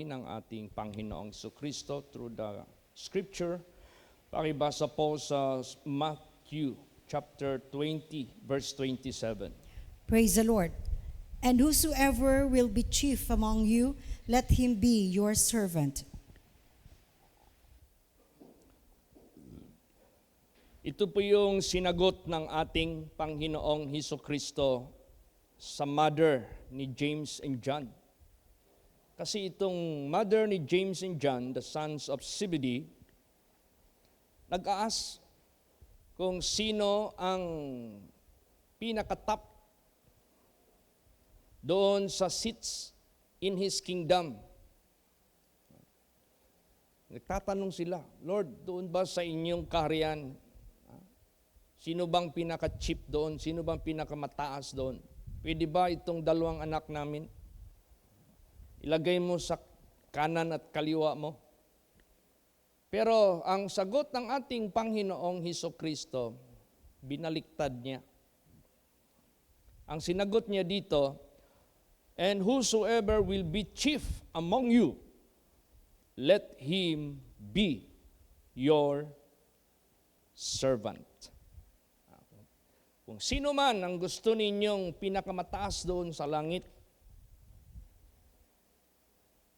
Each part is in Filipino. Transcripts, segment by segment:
buhay ng ating Panginoong Jesucristo through the Scripture. Pakibasa po sa Matthew chapter 20, verse 27. Praise the Lord. And whosoever will be chief among you, let him be your servant. Ito po yung sinagot ng ating Panginoong Jesucristo sa mother ni James and John. Kasi itong mother ni James and John, the sons of Zebedee, nag-aas kung sino ang pinakatap doon sa seats in His kingdom. Nagtatanong sila, Lord, doon ba sa inyong kaharian, sino bang pinaka-chief doon? Sino bang pinakamataas doon? Pwede ba itong dalawang anak namin? Ilagay mo sa kanan at kaliwa mo. Pero ang sagot ng ating Panginoong Hesukristo, binaliktad niya. Ang sinagot niya dito, and whosoever will be chief among you, let him be your servant. Kung sino man ang gusto ninyong pinakamataas doon sa langit,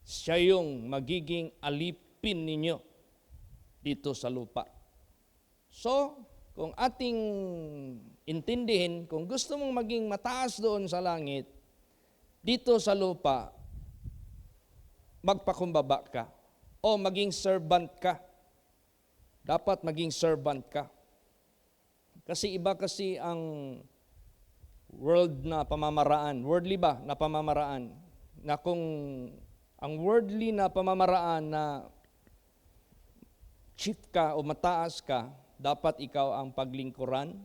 siya yung magiging alipin ninyo dito sa lupa. So, kung ating intindihin, kung gusto mong maging mataas doon sa langit, dito sa lupa, magpakumbaba ka o maging servant ka. Dapat maging servant ka. Kasi iba kasi ang world na pamamaraan, worldly ba na pamamaraan, na kung ang worldly na pamamaraan na chief ka o mataas ka, dapat ikaw ang paglingkuran.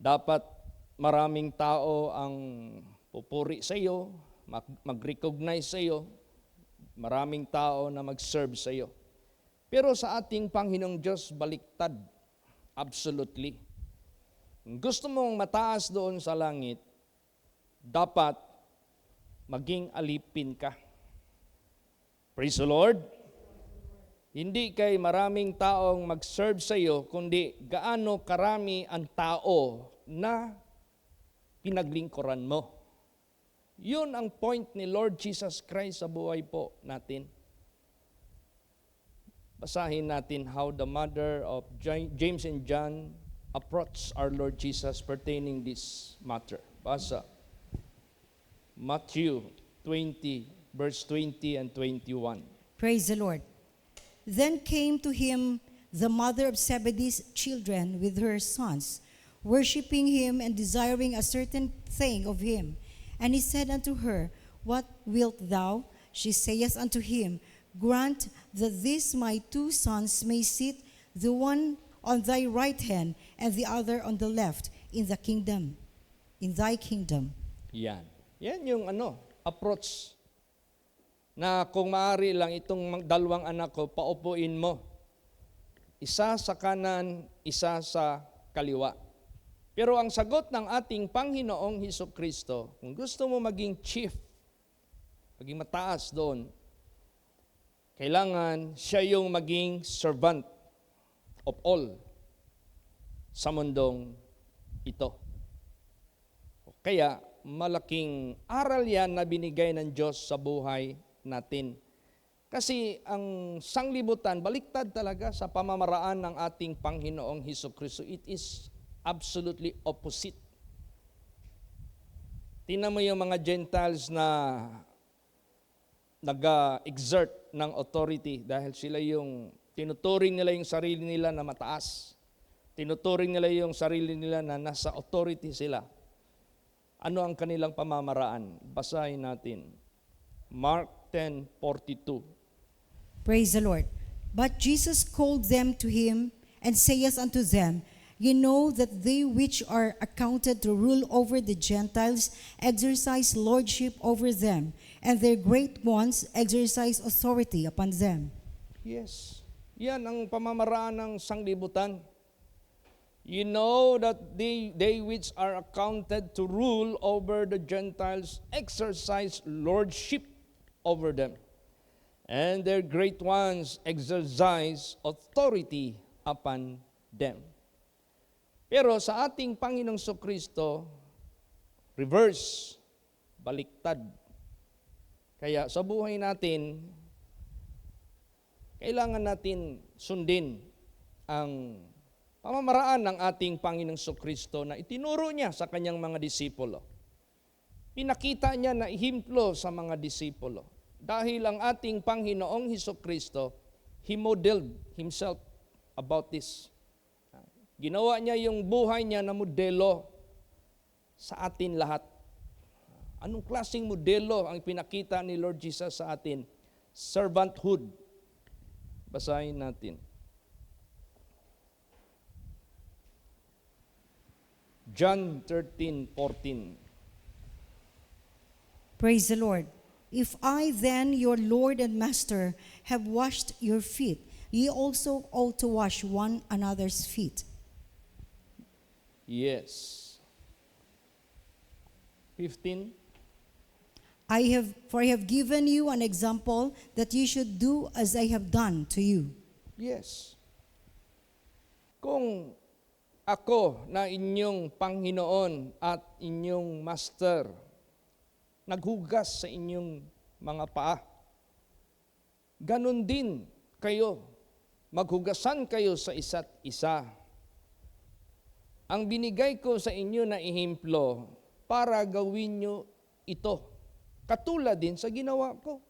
Dapat maraming tao ang pupuri sa iyo, mag-recognize sa iyo, maraming tao na mag-serve sa iyo. Pero sa ating Panginoong Diyos, baliktad. Absolutely. Kung gusto mong mataas doon sa langit, dapat maging alipin ka. Praise the Lord. Hindi kay maraming taong mag-serve sa iyo, kundi gaano karami ang tao na pinaglingkuran mo. Yun ang point ni Lord Jesus Christ sa buhay po natin. Basahin natin how the mother of James and John approached our Lord Jesus pertaining this matter. Basa. Matthew 20, verse 20 and 21. Praise the Lord. Then came to him the mother of Zebedee's children with her sons, worshiping him and desiring a certain thing of him. And he said unto her, What wilt thou? She saith unto him, Grant that these my two sons may sit, the one on thy right hand and the other on the left, in the kingdom, in thy kingdom. Yan. Yan yung approach na kung maaari lang itong dalawang anak ko, paupuin mo. Isa sa kanan, isa sa kaliwa. Pero ang sagot ng ating Panginoong Hesukristo, kung gusto mo maging chief, maging mataas doon, kailangan siya yung maging servant of all sa mundong ito. Kaya, malaking aral yan na binigay ng Diyos sa buhay natin. Kasi ang sanglibutan, baliktad talaga sa pamamaraan ng ating Panginoong Hesukristo. It is absolutely opposite. Tingnan mo yung mga Gentiles na nag-exert ng authority dahil sila yung tinuturing nila yung sarili nila na mataas. Tinuturing nila yung sarili nila na nasa authority sila. Ano ang kanilang pamamaraan? Basahin natin. Mark 10:42. Praise the Lord. But Jesus called them to him and saith unto them, Ye know that they which are accounted to rule over the Gentiles exercise lordship over them, and their great ones exercise authority upon them. Yes. Yan ang pamamaraan ng sanglibutan. You know that they which are accounted to rule over the Gentiles exercise lordship over them. And their great ones exercise authority upon them. Pero sa ating Panginoong Kristo, reverse, baliktad. Kaya sa buhay natin, kailangan natin sundin ang pamamaraan ng ating Panginoong Kristo na itinuro niya sa kanyang mga disipulo. Pinakita niya na ihimplo sa mga disipulo. Dahil ang ating Panginoong Kristo, He modeled Himself about this. Ginawa niya yung buhay niya na modelo sa atin lahat. Anong klaseng modelo ang pinakita ni Lord Jesus sa atin? Servanthood. Basahin natin. John 13:14. Praise the Lord. If I then, your Lord and Master, have washed your feet, ye also ought to wash one another's feet. Yes. 15. For I have given you an example that ye should do as I have done to you. Yes. Kung ako na inyong Panginoon at inyong Master, naghugas sa inyong mga paa, ganun din kayo, maghugasan kayo sa isa't isa. Ang binigay ko sa inyo na ihimplo para gawin nyo ito, katulad din sa ginawa ko.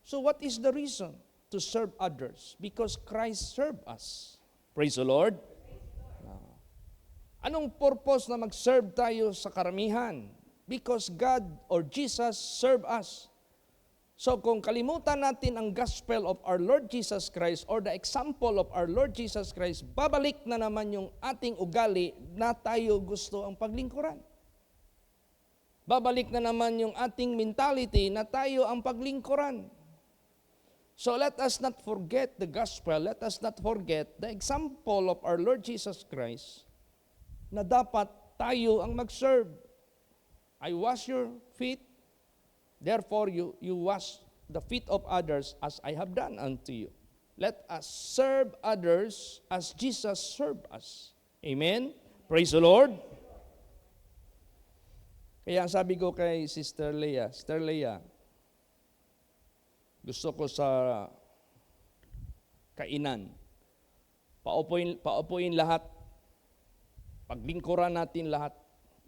So what is the reason to serve others? Because Christ served us. Praise the Lord. Anong purpose na mag-serve tayo sa karamihan? Because God or Jesus served us. So kung kalimutan natin ang gospel of our Lord Jesus Christ or the example of our Lord Jesus Christ, babalik na naman yung ating ugali na tayo gusto ang paglingkuran. Babalik na naman yung ating mentality na tayo ang paglingkuran. So let us not forget the gospel, let us not forget the example of our Lord Jesus Christ na dapat tayo ang mag-serve. I wash your feet, therefore you wash the feet of others as I have done unto you. Let us serve others as Jesus served us. Amen? Praise the Lord. Kaya sabi ko kay Sister Leah, gusto ko sa kainan, paupuin lahat, paglingkuran natin lahat,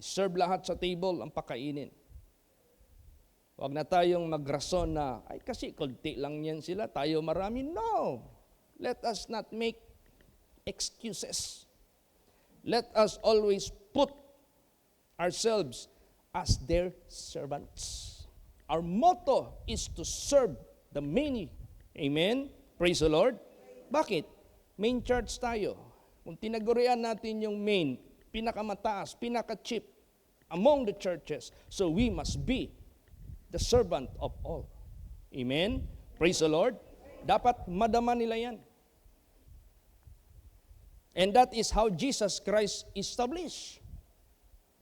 serve lahat sa table ang pakainin. Huwag na tayong magrason na, ay kasi kunti lang yan sila, tayo marami. No! Let us not make excuses. Let us always put ourselves as their servants. Our motto is to serve the many. Amen? Praise the Lord. Bakit? Main church tayo. Kung tinagurian natin yung main, pinakamataas, pinaka-chief among the churches, so we must be the servant of all. Amen? Praise the Lord. Dapat madama nila yan. And that is how Jesus Christ established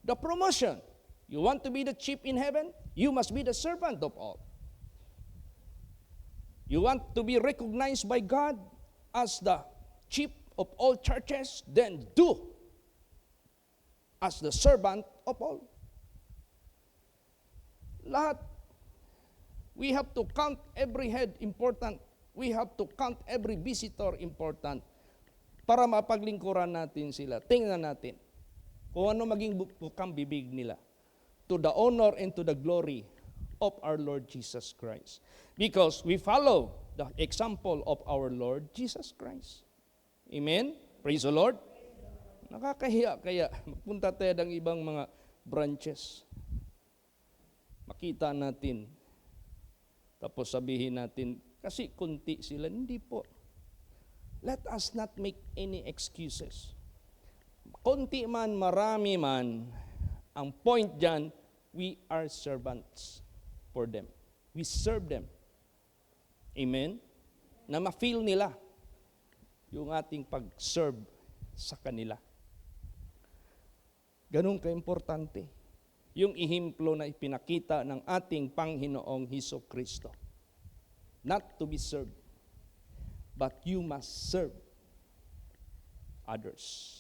the promotion. You want to be the chief in heaven? You must be the servant of all. You want to be recognized by God as the chief of all churches? Then do as the servant of all. Lahat. We have to count every head important. We have to count every visitor important para mapaglingkuran natin sila. Tingnan natin kung ano maging bukang bibig nila to the honor and to the glory of our Lord Jesus Christ. Because we follow the example of our Lord Jesus Christ. Amen? Praise the Lord. Nakakahiya kaya magpunta tayo ng ibang mga branches. Makita natin. Tapos sabihin natin, kasi kunti sila. Hindi po. Let us not make any excuses. Kunti man, marami man, ang point dyan, we are servants for them. We serve them. Amen? Na ma-feel nila yung ating pag-serve sa kanila. Ganun ka-importante yung ihimplo na ipinakita ng ating Panginoong Hesukristo. not to be served, but you must serve others.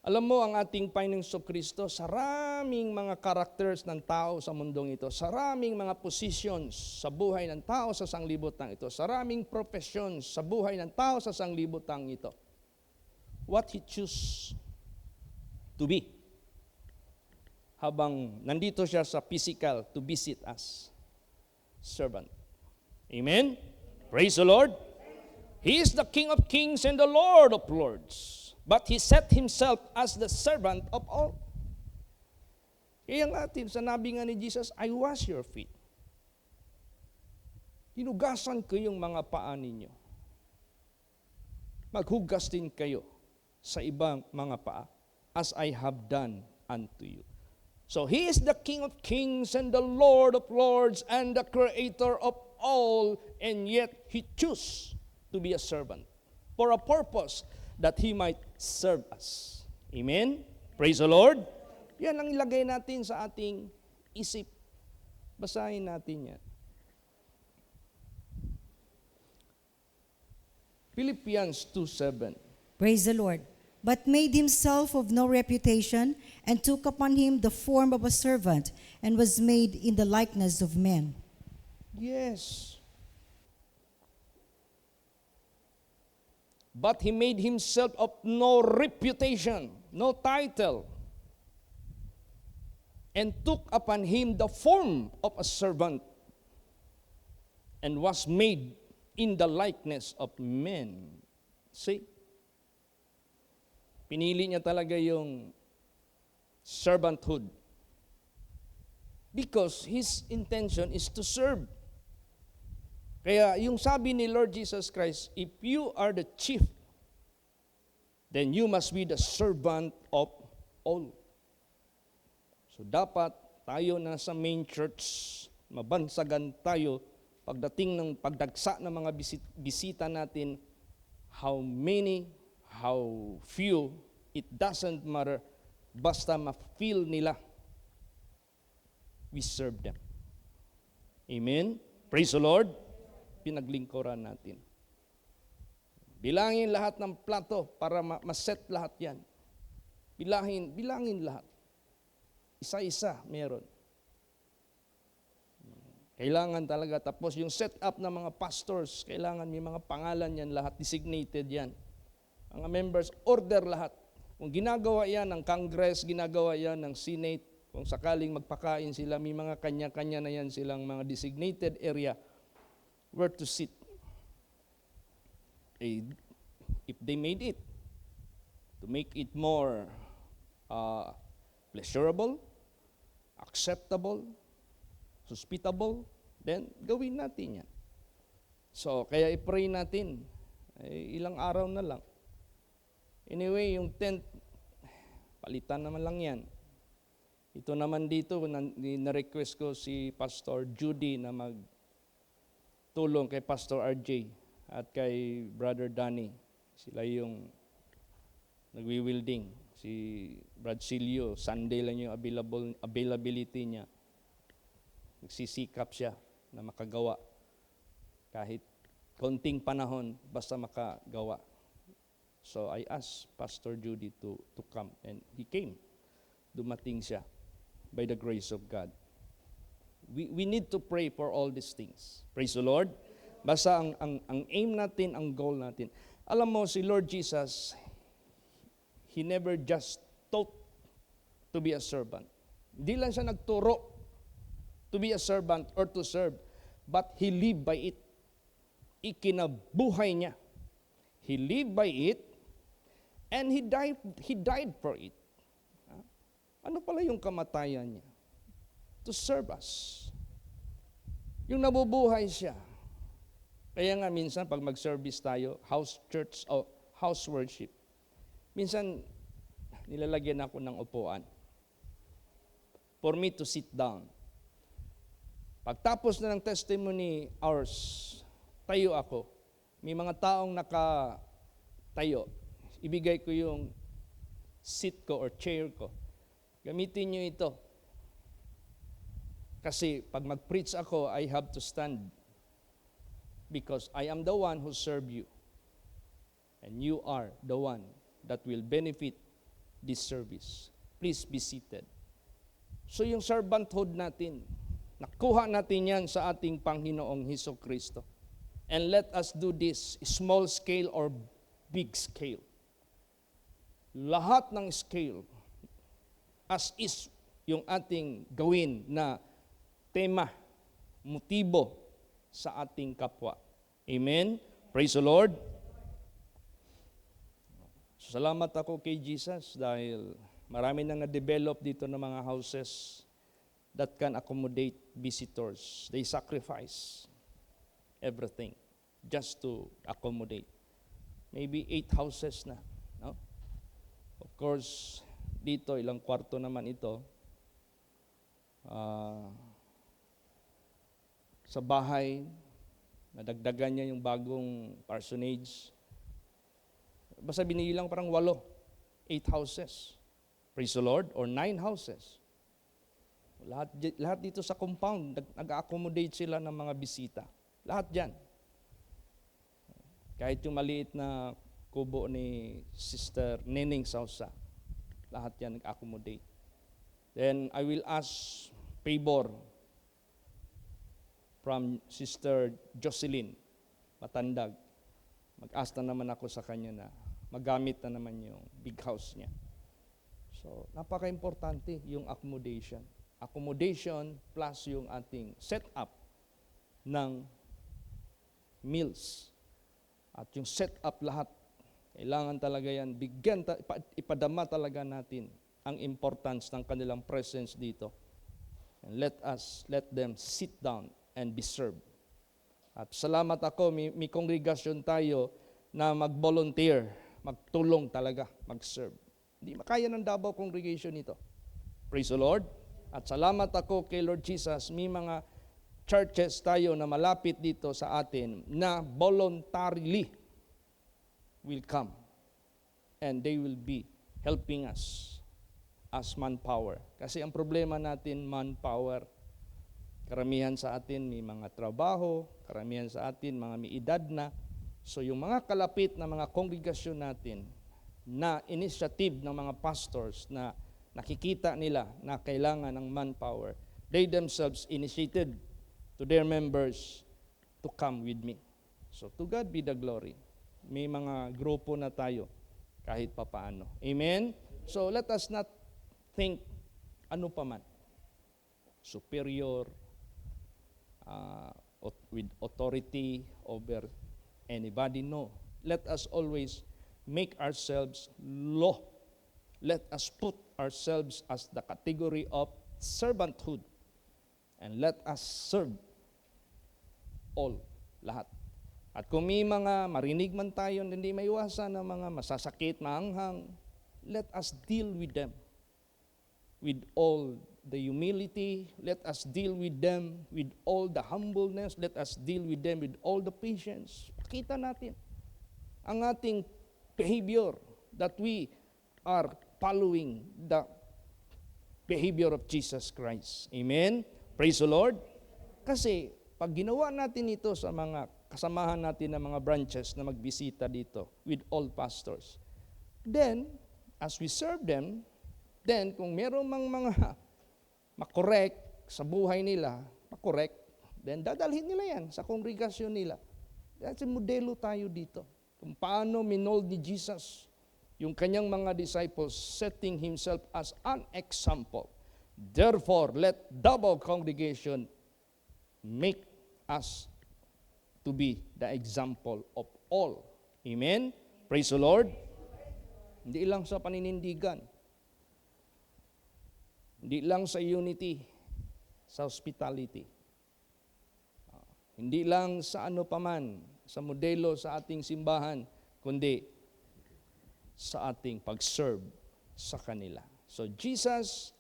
Alam mo, ang ating Panginoong Kristo, sa raming mga characters ng tao sa mundong ito, sa raming mga positions sa buhay ng tao sa sanglibutang ito, sa raming professions sa buhay ng tao sa sanglibutang ito, what He choose to be habang nandito siya sa physical to visit us, servant. Amen? Praise the Lord. He is the King of kings and the Lord of lords. But He set Himself as the servant of all. Kaya natin, sanabi nga ni Jesus, I wash your feet. Hinugasan ko yung mga paa ninyo. Maghugas din kayo sa ibang mga paa, as I have done unto you. So He is the King of kings and the Lord of lords and the Creator of all, and yet He chose to be a servant for a purpose that He might serve us. Amen? Praise the Lord. Yan ang ilagay natin sa ating isip. Basahin natin yan. Philippians 2:7. Praise the Lord. But made himself of no reputation, and took upon him the form of a servant, and was made in the likeness of men. Yes. But He made Himself of no reputation, no title, and took upon Him the form of a servant, and was made in the likeness of men. See? Pinili niya talaga yung servanthood. Because His intention is to serve. Kaya yung sabi ni Lord Jesus Christ, if you are the chief, then you must be the servant of all. So dapat tayo na sa main church, mabansagan tayo pagdating ng pagdagsa ng mga bisita natin, how many, how few, it doesn't matter, basta ma-feel nila, we serve them. Amen? Praise the Lord. Pinaglingkuran natin. Bilangin lahat ng plato para ma-set lahat yan. Bilangin lahat. Isa-isa meron. Kailangan talaga. Tapos yung set up ng mga pastors, kailangan may mga pangalan yan lahat, designated yan. Mga members, order lahat. Kung ginagawa yan ng Congress, ginagawa yan ng Senate, kung sakaling magpakain sila, may mga kanya-kanya na yan silang mga designated area where to sit. If they made it, to make it more pleasurable, acceptable, hospitable, then gawin natin yan. So, kaya i-pray natin. Ilang araw na lang. Anyway, yung tent, palitan naman lang yan. Ito naman dito, na-request ko si Pastor Judy na magtulong kay Pastor RJ at kay Brother Danny. Sila yung nagwi-wielding. Si Brad Silio, Sunday lang yung availability niya. Nagsisikap siya na makagawa. Kahit konting panahon, basta makagawa. So I asked Pastor Judy to come, and he came. Dumating siya by the grace of God. We need to pray for all these things. Praise the Lord. Basta ang aim natin, ang goal natin. Alam mo, si Lord Jesus, He never just taught to be a servant. Hindi lang siya nagturo to be a servant or to serve, but He lived by it. Ikinabuhay niya. He lived by it, and He died for it. Ano pala yung kamatayan niya? To serve us. Yung nabubuhay siya. Kaya nga minsan pag mag-service tayo, house church o house worship, minsan nilalagyan ako ng upuan for me to sit down. Pagtapos na ng testimony hours, tayo ako. May mga taong nakatayo. Ibigay ko yung seat ko or chair ko. Gamitin nyo ito. Kasi pag mag-preach ako, I have to stand because I am the one who serve you. And you are the one that will benefit this service. Please be seated. So yung servanthood natin, nakuha natin yan sa ating Panginoong Hesus Kristo. And let us do this, small scale or big scale. Lahat ng scale, as is yung ating gawin na tema, motibo sa ating kapwa. Amen? Praise the Lord. Salamat ako kay Jesus dahil marami nang na-develop dito ng mga houses that can accommodate visitors. They sacrifice everything just to accommodate. Maybe 8 houses na. No? Of course, dito ilang kwarto naman ito. Sa bahay, nadagdagan niya yung bagong parsonage. Basta binilang parang 8 houses. Praise the Lord. Or 9 houses. Lahat dito sa compound, nag-accommodate sila ng mga bisita. Lahat dyan. Kahit yung maliit na kubo ni Sister Neneng Sausa, lahat yan nag-accommodate. Then I will ask favor from Sister Jocelyn Matandag. Mag-ask na naman ako sa kanya na magamit na naman yung big house niya. So, napaka-importante yung accommodation. Accommodation plus yung ating setup ng meals. At yung setup lahat, kailangan talaga yan, ipadama talaga natin ang importance ng kanilang presence dito. And let them sit down and be served. At salamat ako, may kongregasyon tayo na mag-volunteer, magtulong talaga, mag-serve. Hindi makaya ng Davao congregation ito. Praise the Lord. At salamat ako kay Lord Jesus, may mga churches tayo na malapit dito sa atin na voluntarily will come and they will be helping us as manpower. Kasi ang problema natin, manpower. Karamihan sa atin may mga trabaho, karamihan sa atin mga may edad na. So yung mga kalapit na mga kongregasyon natin na initiative ng mga pastors na nakikita nila na kailangan ng manpower, they themselves initiated to their members to come with me. So to God be the glory. May mga grupo na tayo kahit papaano. Amen? So let us not think ano pa man. Superior, with authority over anybody. No. Let us always make ourselves low. Let us put ourselves as the category of servanthood. And let us serve all, lahat. At kung may mga marinig man tayo, hindi maiwasan ng mga masasakit, maanghang, let us deal with them with all the humility. Let us deal with them with all the humbleness. Let us deal with them with all the patience. Pakita natin ang ating behavior that we are following the behavior of Jesus Christ. Amen? Praise the Lord. Kasi pag ginawa natin ito sa mga kasamahan natin ng mga branches na magbisita dito with all pastors, then, as we serve them, then kung meron mang mga makorek sa buhay nila, makorek, then dadalhin nila yan sa kongregasyon nila. That's a modelo tayo dito. Kung paano minold ni Jesus yung kanyang mga disciples, setting himself as an example. Therefore, let double congregation make us to be the example of all. Amen? Praise the Lord. Hindi lang sa paninindigan. Hindi lang sa unity, sa hospitality. Hindi lang sa ano paman, sa modelo sa ating simbahan, kundi sa ating pag-serve sa kanila. So Jesus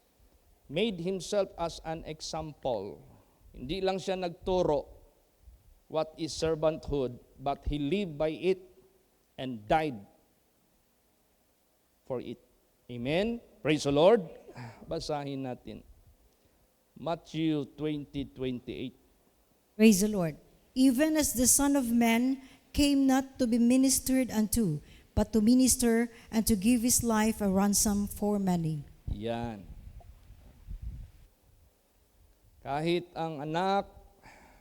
made himself as an example. Hindi lang siya nagturo what is servanthood, but he lived by it and died for it. Amen? Praise the Lord. Basahin natin. Matthew 20:28. Praise the Lord. Even as the Son of Man came not to be ministered unto, but to minister and to give his life a ransom for many. Yan. Kahit ang anak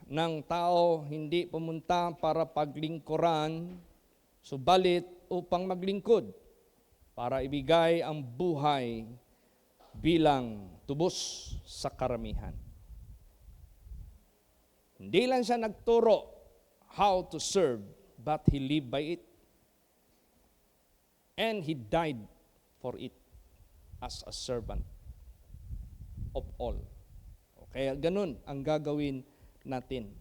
ng tao hindi pumunta para paglingkuran, subalit upang maglingkod, para ibigay ang buhay bilang tubos sa karamihan. Hindi lang siya nagturo how to serve, but he lived by it. And he died for it as a servant of all. Kaya ganun ang gagawin natin.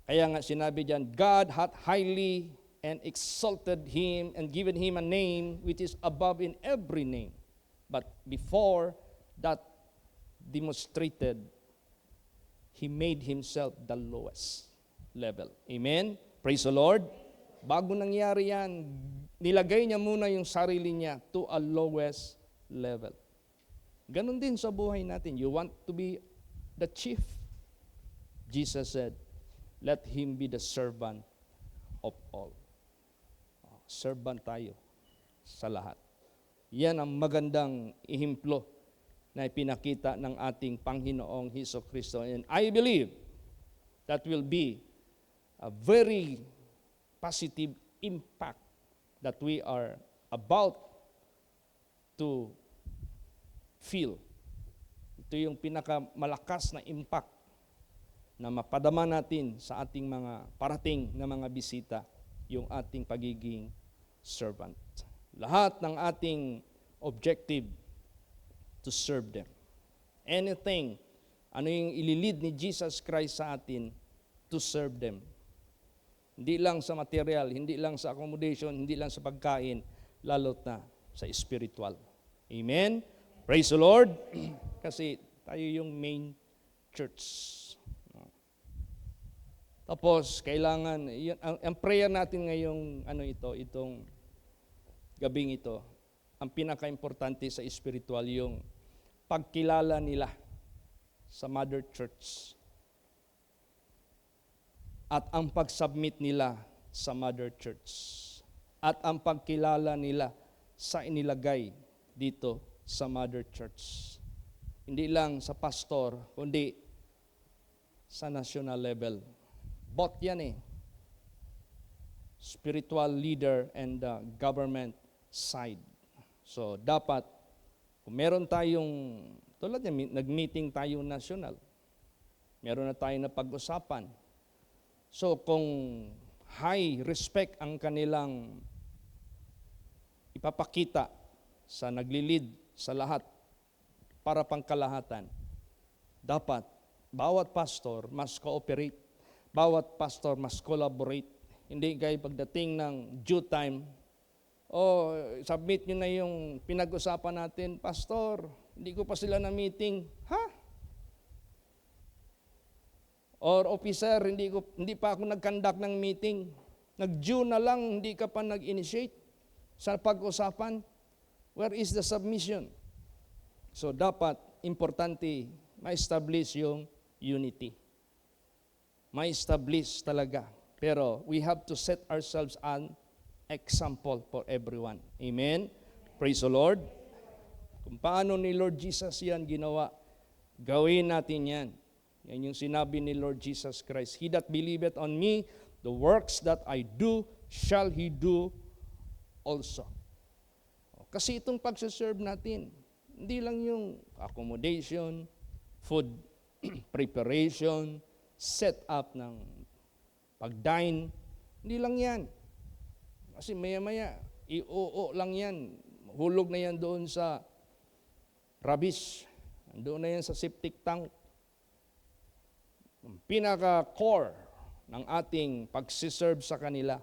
Kaya nga sinabi diyan, God hath highly and exalted him and given him a name which is above in every name. But before that demonstrated, he made himself the lowest level. Amen? Praise the Lord. Bago nangyari yan, nilagay niya muna yung sarili niya to a lowest level. Ganon din sa buhay natin. You want to be the chief? Jesus said, let him be the servant of all. Servant tayo sa lahat. Yan ang magandang ihimplo na ipinakita ng ating Panginoong Hesukristo. And I believe that will be a very positive impact that we are about to feel. Ito yung pinakamalakas na impact na mapadama natin sa ating mga parating na mga bisita, yung ating pagiging servant. Lahat ng ating objective to serve them. Anything, ano yung ililid ni Jesus Christ sa atin, to serve them. Hindi lang sa material, hindi lang sa accommodation, hindi lang sa pagkain, lalo't na sa spiritual. Amen? Praise the Lord. Kasi tayo yung main church. Tapos, kailangan, ang prayer natin ngayong, itong gabing ito, ang pinaka-importante sa spiritual, yung pagkilala nila sa Mother Church. At ang pag-submit nila sa Mother Church. At ang pagkilala nila sa inilagay dito sa Mother Church. Hindi lang sa pastor, kundi sa national level. Both yan eh. Spiritual leader and the government side. So, dapat, kung meron tayong, tulad yan, nag-meeting tayo national, meron na tayong napag-usapan. So, kung high respect ang kanilang ipapakita sa naglilid sa lahat para pangkalahatan, dapat bawat pastor mas cooperate, bawat pastor mas collaborate. Hindi kayo pagdating ng due time, submit nyo na yung pinag-usapan natin, pastor, hindi ko pa sila na meeting. Ha? Or officer, hindi pa ako nag-conduct ng meeting. Nag-due na lang, hindi ka pa nag-initiate sa pag-usapan. Where is the submission? So dapat, importante, ma-establish yung unity. Ma-establish talaga. Pero we have to set ourselves an example for everyone. Amen? Praise the Lord. Kung paano ni Lord Jesus yan ginawa, gawin natin yan. Yan yung sinabi ni Lord Jesus Christ. He that believeth on me, the works that I do, shall he do also. Kasi itong pagsaserve natin, hindi lang yung accommodation, food preparation, set up ng pag-dine, hindi lang yan. Kasi maya-maya, ioo lang yan. Hulog na yan doon sa rubbish. Doon na yan sa septic tank. Ang pinaka-core ng ating pagsiserve sa kanila,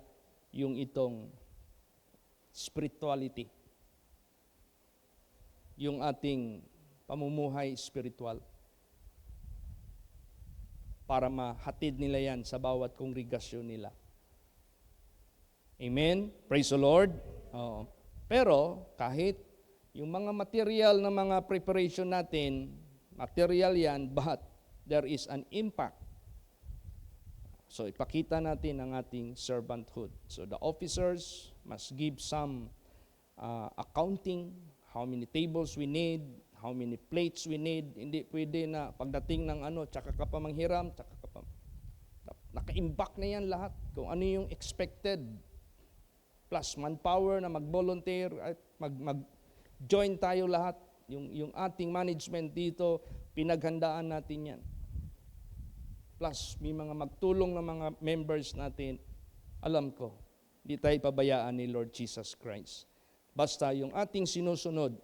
yung itong spirituality. Yung ating pamumuhay spiritual. Para mahatid nila yan sa bawat kongregasyon nila. Amen? Praise the Lord. Pero kahit Yung mga material na mga preparation natin, material yan, but there is an impact. So ipakita natin ang ating servanthood. So the officers must give some accounting, how many tables we need, how many plates we need. Hindi pwede na pagdating ng tsaka ka pa manghiram, tsaka ka pa. Naka-impact na yan lahat. Kung ano yung expected. Plus manpower na mag-volunteer, at mag-join tayo lahat. Yung ating management dito, pinaghandaan natin yan. Plus, may mga magtulong na mga members natin. Alam ko, di tayo pabayaan ni Lord Jesus Christ. Basta yung ating sinusunod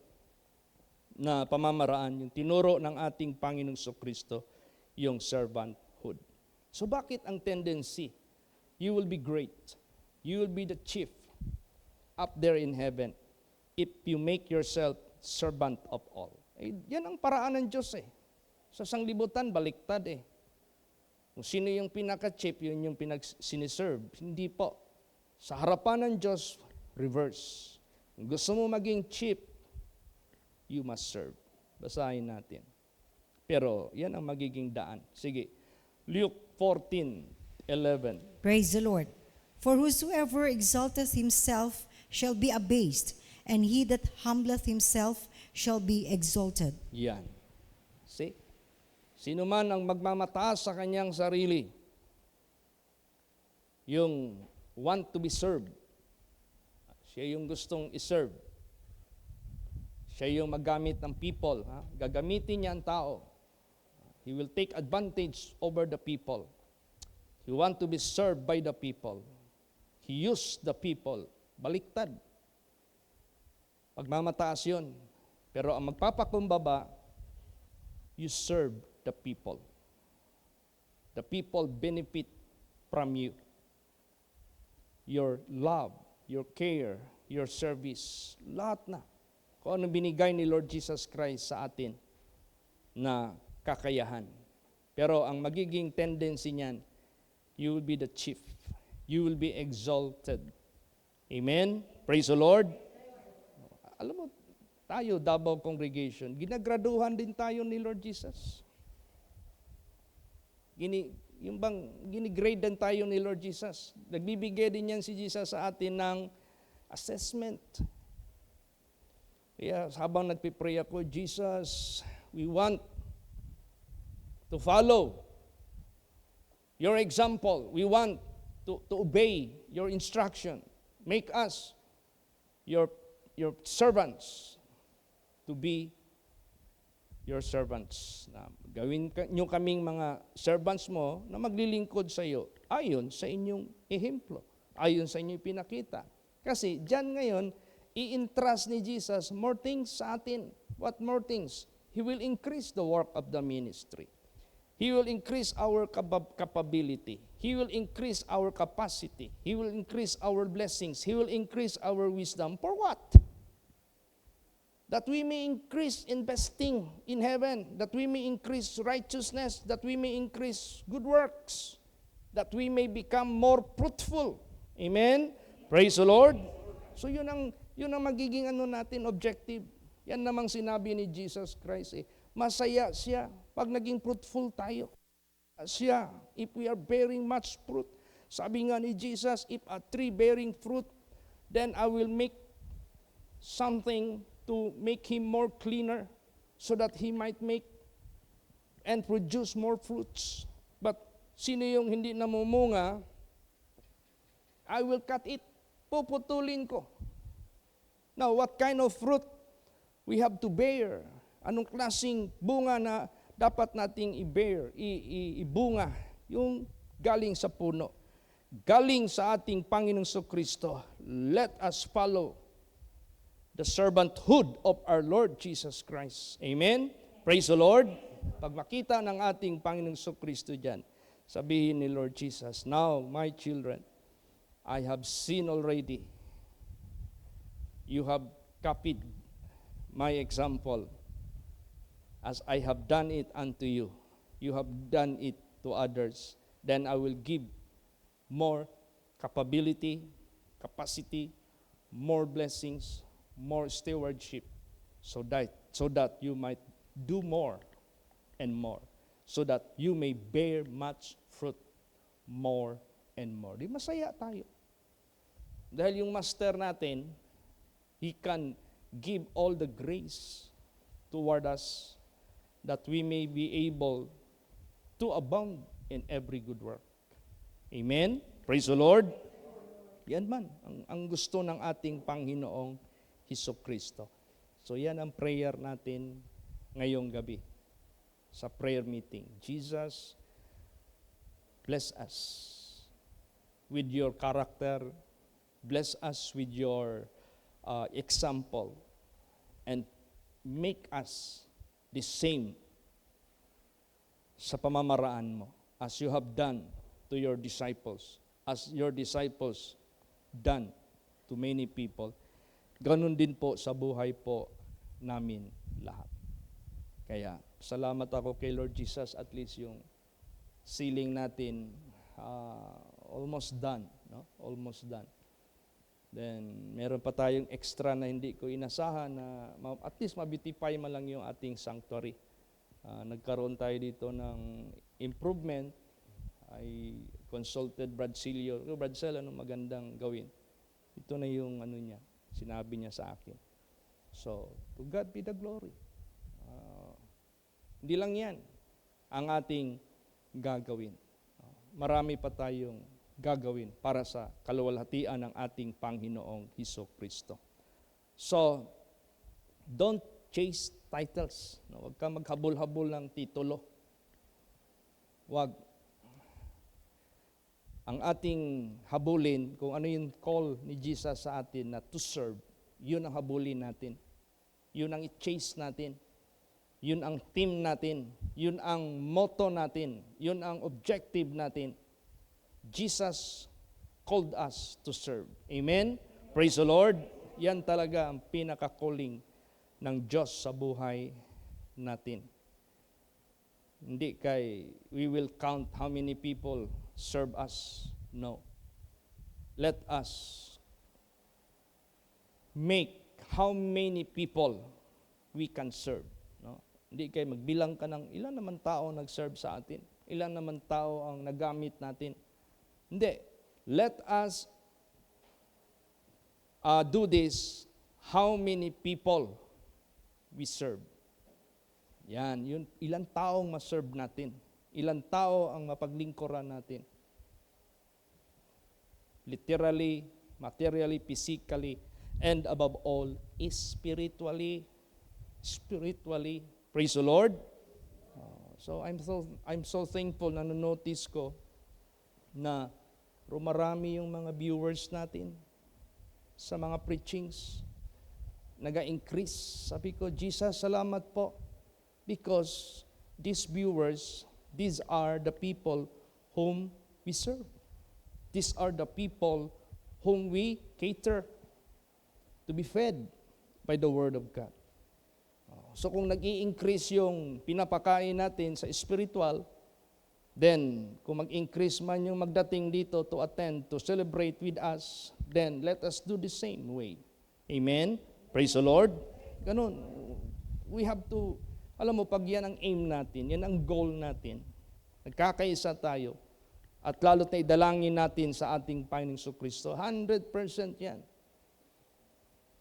na pamamaraan, yung tinuro ng ating Panginoong Kristo, yung servanthood. So bakit ang tendency? You will be great. You will be the chief up there in heaven if you make yourself servant of all. Yan ang paraan ng Diyos . Sa sanglibutan, baliktad . Kung sino yung pinaka-chief, yun yung siniserve. Hindi po. Sa harapan ng Diyos, reverse. Kung gusto mo maging chief, you must serve. Basahin natin. Pero yan ang magiging daan. Sige. Luke 14:11. Praise the Lord. For whosoever exalteth himself shall be abased, and he that humbleth himself shall be exalted. Yan. See? Sino man ang magmamataas sa kanyang sarili, yung want to be served, siya yung gustong iserve, siya yung maggamit ng people, gagamitin niya ang tao. He will take advantage over the people. He want to be served by the people. He used the people. Baliktad. Pagmamataas yun. Pero ang magpapakumbaba, you serve the people. The people benefit from you. Your love, your care, your service, lahat na. Kung anong binigay ni Lord Jesus Christ sa atin na kakayahan. Pero ang magiging tendency niyan, you will be the chief. You will be exalted. Amen? Praise the Lord. Alam mo, tayo, Davao Congregation, ginagraduhan din tayo ni Lord Jesus. Ginigrade din tayo ni Lord Jesus. Nagbibigay din yan si Jesus sa atin ng assessment. Kaya habang nagpipray ako, Jesus, we want to follow your example. We want to obey your instruction. Make us your servants to be your servants. Gawin nyo kaming mga servants mo na maglilingkod sa iyo ayon sa inyong ehemplo, ayon sa inyong pinakita. Kasi diyan ngayon, i-entrust ni Jesus more things sa atin. What more things? He will increase the work of the ministry. He will increase our capability. He will increase our capacity. He will increase our blessings. He will increase our wisdom. For what? That we may increase investing in heaven. That we may increase righteousness. That we may increase good works. That we may become more fruitful. Amen? Praise the Lord. So yun ang magiging natin, objective. Yan namang sinabi ni Jesus Christ. Masaya siya pag naging fruitful tayo. Siya, if we are bearing much fruit. Sabi nga ni Jesus, if a tree bearing fruit, then I will make something to make him more cleaner so that he might make and produce more fruits. But sino yung hindi namumunga, I will cut it. Puputulin ko. Now, what kind of fruit we have to bear? Anong klaseng bunga na dapat nating i-bear, ibunga? Yung galing sa puno. Galing sa ating Panginoong Kristo. Let us follow the servanthood of our Lord Jesus Christ. Amen? Praise the Lord. Pag makita ng ating Panginoong Kristo dyan, sabihin ni Lord Jesus, now, my children, I have seen already. You have copied my example as I have done it unto you. You have done it to others. Then I will give more capability, capacity, more blessings, more stewardship so that you might do more and more, so that you may bear much fruit more and more. Di masaya tayo. Dahil yung master natin, he can give all the grace toward us that we may be able to abound in every good work. Amen? Praise the Lord. Yan man, ang gusto ng ating Panginoong Hesukristo. So yan ang prayer natin ngayong gabi sa prayer meeting. Jesus, bless us with your character, bless us with your example, and make us the same sa pamamaraan mo as you have done to your disciples, as your disciples done to many people. Ganun din po sa buhay po namin lahat. Kaya salamat ako kay Lord Jesus, at least yung ceiling natin almost done, no? Almost done. Then meron pa tayong extra na hindi ko inasahan na at least ma-beautify man lang yung ating sanctuary. Nagkaroon tayo dito ng improvement. I consulted Brad Silio. Brad Silio, anong magandang gawin? Ito na yung ano niya, sinabi niya sa akin. So, to God be the glory. Hindi lang yan ang ating gagawin. Marami pa tayong gagawin para sa kaluwalhatian ng ating Panginoong Hesukristo. So, don't chase titles. No, huwag kang maghabol-habol ng titulo. Huwag. Ang ating habulin, kung ano yung call ni Jesus sa atin na to serve, yun ang habulin natin. Yun ang i-chase natin. Yun ang team natin. Yun ang motto natin. Yun ang objective natin. Jesus called us to serve. Amen? Praise the Lord. Yan talaga ang pinaka-calling ng Diyos sa buhay natin. Hindi kay we will count how many people serve us. No. Let us make how many people we can serve. No? Hindi kay magbilang ka ng ilan naman tao nag-serve sa atin. Ilan naman tao ang nagamit natin. Hindi. Let us do this, how many people we serve. Yan, yun, ilang taong ma-serve natin. Ilang tao ang mapaglingkuran natin. Literally, materially, physically, and above all, spiritually. Spiritually. Praise the Lord. So I'm so thankful na notice ko na rumarami yung mga viewers natin sa mga preachings. Naga-increase. Sabi ko, Jesus, salamat po. Because these viewers, these are the people whom we serve. These are the people whom we cater to be fed by the Word of God. So kung nag-i-increase yung pinapakain natin sa spiritual, then kung mag-increase man yung magdating dito to attend, to celebrate with us, then let us do the same way. Amen? Praise the Lord. Ganun. We have to, alam mo, pag yan ang aim natin, yan ang goal natin, nagkakaisa tayo, at lalo't na idalangin natin sa ating Panginoong Jesucristo, 100% yan.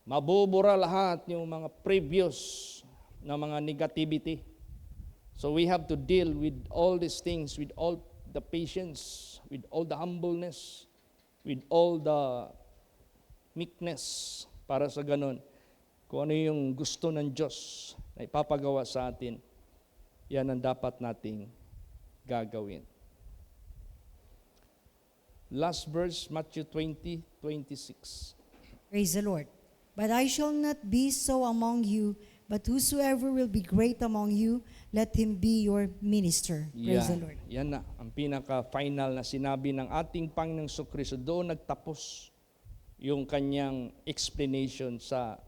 Mabubura lahat yung mga previous na mga negativity. So we have to deal with all these things, with all the patience, with all the humbleness, with all the meekness, para sa ganun. Kung ano yung gusto ng Diyos na ipapagawa sa atin, yan ang dapat nating gagawin. Last verse, Matthew 20:26. Praise the Lord. But I shall not be so among you, but whosoever will be great among you, let him be your minister. Praise the Lord. Yan na, ang pinaka-final na sinabi ng ating Panginoong Jesucristo. Doon nagtapos yung kanyang explanation sa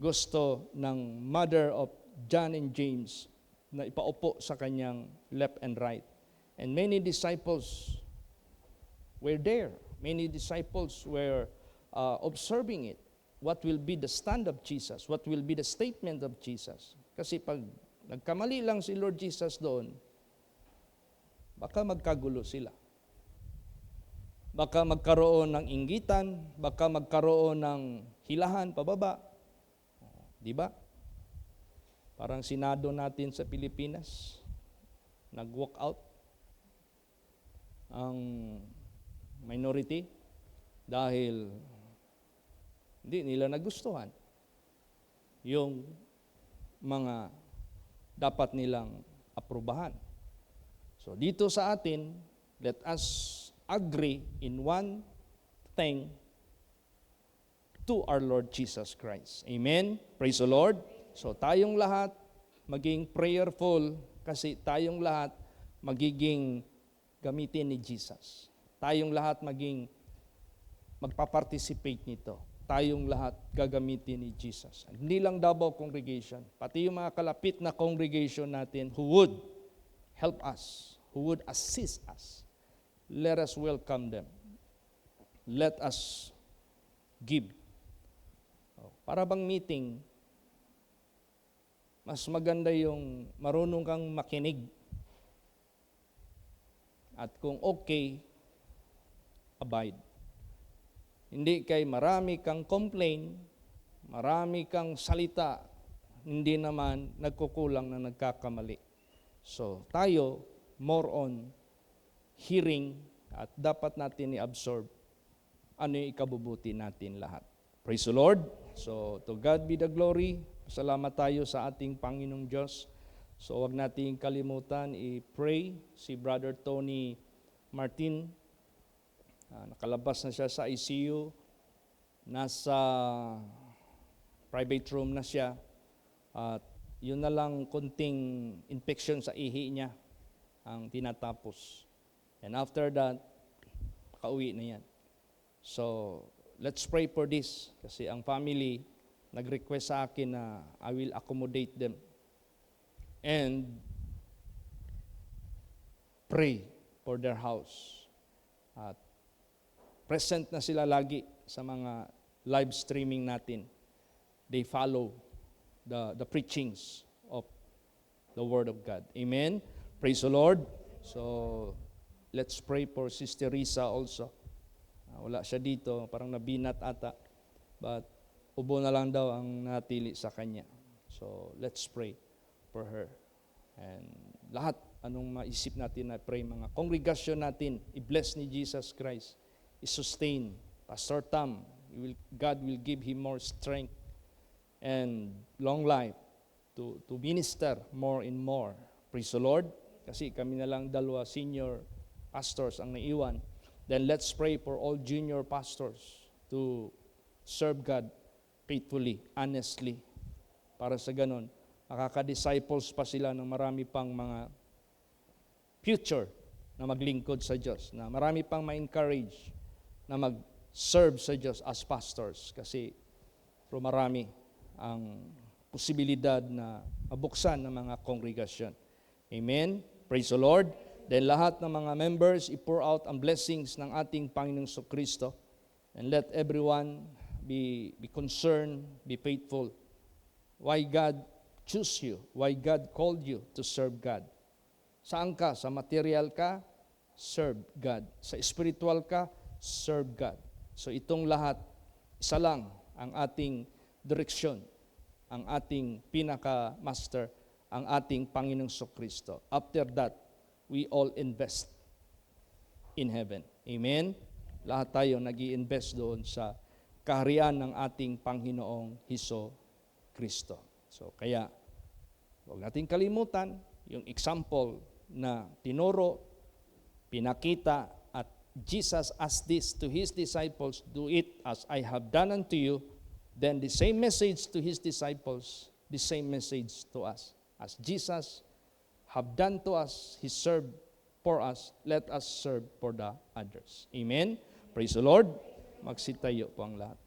gusto ng mother of John and James na ipaupo sa kanyang left and right. And many disciples were there. Many disciples were observing it. what will be the stand of Jesus, what will be the statement of Jesus. Kasi pag nagkamali lang si Lord Jesus doon, baka magkagulo sila. Baka magkaroon ng inggitan, baka magkaroon ng hilahan pababa. Di ba? Parang Senado natin sa Pilipinas, nag-walk out ang minority dahil hindi nila nagustuhan yung mga dapat nilang aprubahan. So dito sa atin, let us agree in one thing to our Lord Jesus Christ. Amen? Praise the Lord. So tayong lahat maging prayerful kasi tayong lahat magiging gamitin ni Jesus. Tayong lahat magpa-participate nito. Tayong lahat gagamitin ni Jesus. Hindi lang Davao congregation, pati yung mga kalapit na congregation natin who would help us, who would assist us. Let us welcome them. Let us give. Para bang meeting, mas maganda yung marunong kang makinig. At kung okay, abide. Hindi kay marami kang complain, marami kang salita, hindi naman nagkukulang na nagkakamali. So tayo, more on hearing at dapat natin i-absorb ano yung ikabubuti natin lahat. Praise the Lord. So to God be the glory. Salamat tayo sa ating Panginoong Diyos. So wag nating kalimutan i-pray si Brother Tony Martin. Nakalabas na siya sa ICU. Nasa private room na siya. At yun na lang kunting infection sa ihi niya ang tinatapos. And after that, kauwi na yan. So let's pray for this. Kasi ang family nag-request sa akin na I will accommodate them. And pray for their house. At present na sila lagi sa mga live streaming natin. They follow the preachings of the Word of God. Amen? Praise the Lord. So, let's pray for Sister Risa also. Wala siya dito, parang nabinat ata. But ubo na lang daw ang natili sa kanya. So, let's pray for her. And lahat, anong maisip natin na pray, mga kongregasyon natin, i-bless ni Jesus Christ, i-sustain. Pastor Tam, God will give him more strength and long life to minister more and more. Praise the Lord. Kasi kami na lang dalawa senior pastors ang naiwan. Then let's pray for all junior pastors to serve God faithfully, honestly. Para sa ganon, makaka-disciples pa sila ng marami pang mga future na maglingkod sa Diyos, na marami pang ma-encourage na mag-serve sa Diyos as pastors kasi marami ang posibilidad na mabuksan ng mga kongregasyon. Amen? Praise the Lord. Then lahat ng mga members, i-pour out ang blessings ng ating Panginoong Kristo and let everyone be concerned, be faithful. Why God choose you? Why God called you to serve God? Saan ka? Sa material ka? Serve God. Sa spiritual ka? Serve God. So itong lahat, isa lang ang ating direksyon, ang ating pinaka-master, ang ating Panginoong Kristo. After that, we all invest in heaven. Amen? Lahat tayo nag-i-invest doon sa kaharian ng ating Panginoong Hesus Kristo. So kaya, huwag natin kalimutan yung example na tinuro, pinakita, at Jesus asked this to His disciples, do it as I have done unto you. Then the same message to His disciples, the same message to us. As Jesus have done to us, He served for us, let us serve for the others. Amen? Praise the Lord. Magsitayo po ang lahat.